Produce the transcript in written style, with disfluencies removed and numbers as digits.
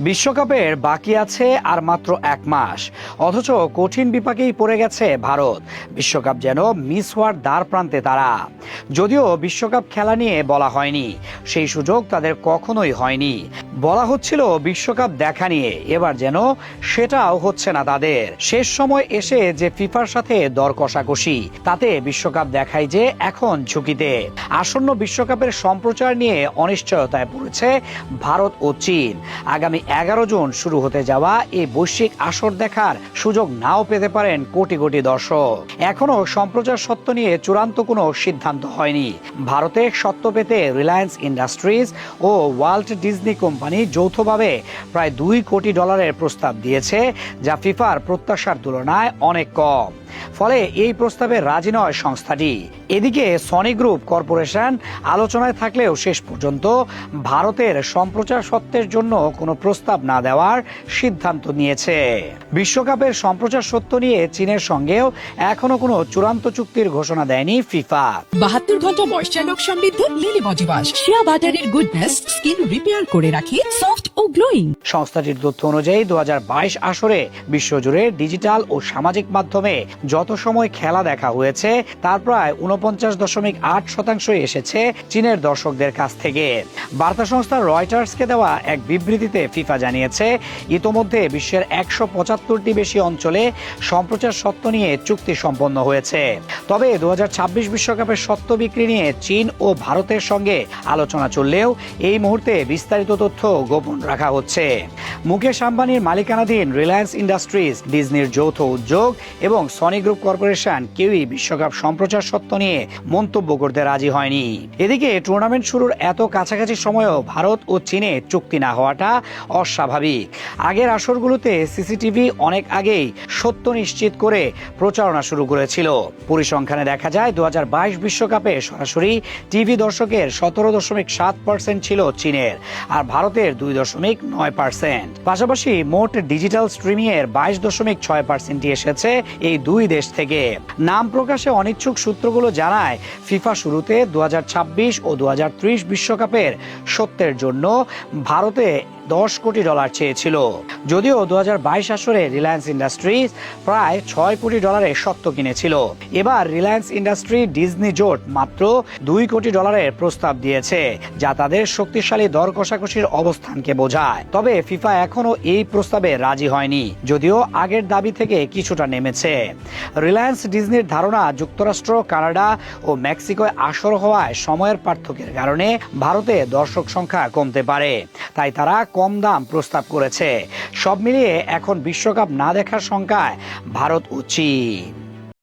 বিশ্বকাপের বাকি আছে আর মাত্র 1 মাস, অথচ কঠিন বিপাকেই পড়ে গেছে ভারত। বিশ্বকাপ যেন মিস হওয়ার দ্বার প্রান্তে তারা। যদিও বিশ্বকাপ খেলা নিয়ে বলা হয়নি, সেই সুযোগ তাদের কখনোই হয়নি। বলা হচ্ছিল বিশ্বকাপ দেখা নিয়ে, এবার যেন সেটাও হচ্ছে না তাদের। শেষ সময় এসে যে ফিফার সাথে দর কষাকষি, তাতে বিশ্বকাপ দেখাই যে এখন ঝুঁকিতে। আসন্ন বিশ্বকাপের সম্প্রচার নিয়ে অনিশ্চয়তায় পড়েছে ভারত ও চীন। আগামী 11 জুন শুরু হতে যাওয়া এই বৈশ্বিক আসর দেখার সুযোগ নাও পেতে পারেন কোটি কোটি দর্শক। এখনো সম্প্রচার সত্ত্ব নিয়ে চূড়ান্ত কোনো সিদ্ধান্ত হয়নি। ভারতে সত্ত্ব পেতে রিলায়েন্স ইন্ডাস্ট্রিজ ও ওয়াল্ট ডিজনি কোম্পানি যৌথভাবে প্রায় $2 কোটি প্রস্তাব দিয়েছে, যা ফিফার প্রত্যাশার তুলনায় অনেক কম। ফলে এই প্রস্তাবে রাজি নয় সংস্থাটি। এদিকে সনি গ্রুপ কর্পোরেশন আলোচনায় থাকলেও শেষ পর্যন্ত ভারতের সম্প্রচার সত্ত্বের জন্য কোনো প্রস্তাব না দেওয়ার সিদ্ধান্ত নিয়েছে। বিশ্বকাপের সম্প্রচার সত্ত্ব নিয়ে চীনের সঙ্গেও এখনো কোনো চূড়ান্ত চুক্তির ঘোষণা দেয়নি ফিফা। 72 ঘন্টা ময়েশ্চার লোক সমৃদ্ধ লিলি বডি ওয়াশ, শিয়া বাটারের গুডনেস স্কিন রিপেয়ার করে রাখে সফট ও গ্লোয়িং। সংস্থাটির তথ্য অনুযায়ী 2022 আসরে বিশ্বজুড়ে ডিজিটাল ও সামাজিক মাধ্যমে যত সময় খেলা দেখা হয়েছে, তার প্রায় 49.8% এসেছে চীনের দর্শকদের কাছ থেকে। বার্তা সংস্থা রয়টার্সকে দেওয়া এক বিবৃতিতে ফিফা জানিয়েছে, ইতোমধ্যে বিশ্বের 175টি বেশি অঞ্চলে সম্প্রচার সত্ত্ব নিয়ে চুক্তি সম্পন্ন হয়েছে। তবে 2026 বিশ্বকাপের সত্ত্ব বিক্রি নিয়ে চীন ও ভারতের সঙ্গে আলোচনা চললেও এই মুহূর্তে বিস্তারিত তথ্য গোপন রাখা হচ্ছে। মুকেশ আম্বানির মালিকানাধীন রিলায়েন্স ইন্ডাস্ট্রিজ, ডিজনির যৌথ উদ্যোগ এবং সনি গ্রুপ কর্পোরেশন কেউই বিশ্বকাপ সম্প্রচার সত্ত্ব নিয়ে মন্তব্য করতে রাজি হয়নি। এদিকে টুর্নামেন্ট শুরুর এত কাছাকাছি সময়েও ভারত ও চীনে চুক্তি না হওয়াটা অস্বাভাবিক। আগের আসরগুলোতে সিসিটিভি অনেক আগেই সত্য নিশ্চিত করে প্রচারণা শুরু করেছিল। পরিসংখ্যানে দেখা যায় 2022 বিশ্বকাপে সরাসরি টিভি দর্শকের 17.7% ছিল চীনের, আর ভারতের 2.9%। পাশাপাশি মোট ডিজিটাল স্ট্রিমিং এর 22.6% এসেছে এই দুই দেশ থেকে। নাম প্রকাশে অনিচ্ছুক সূত্রগুলো জানায়, ফিফা শুরুতে 2026 ও 2030 বিশ্বকাপের সত্ত্বের জন্য ভারতে $10 কোটি চেয়েছিল। যদিও 2022 আসরে রিলায়েন্স ইন্ডাস্ট্রিজ প্রায় $6 কোটি সত্ত্ব কিনেছিল। এবার রিলায়েন্স ইন্ডাস্ট্রি ডিজনি জোট মাত্র $2 কোটি প্রস্তাব দিয়েছে, যা তাদের শক্তিশালী দর কষাকষির অবস্থানকে বোঝায়। তবে ফিফা এখনো এই প্রস্তাবে রাজি হয়নি, যদিও আগের দাবি থেকে কিছুটা নেমেছে। রিলায়েন্স ডিজনির ধারণা, যুক্তরাষ্ট্র, কানাডা ও মেক্সিকোয় আসর হওয়ায় সময়ের পার্থক্যের কারণে ভারতে দর্শক সংখ্যা কমতে পারে, তাই তারা কম দাম প্রস্তাব করেছে। সব মিলিয়ে এখন বিশ্বকাপ না দেখার শঙ্কায় ভারত ও চীন।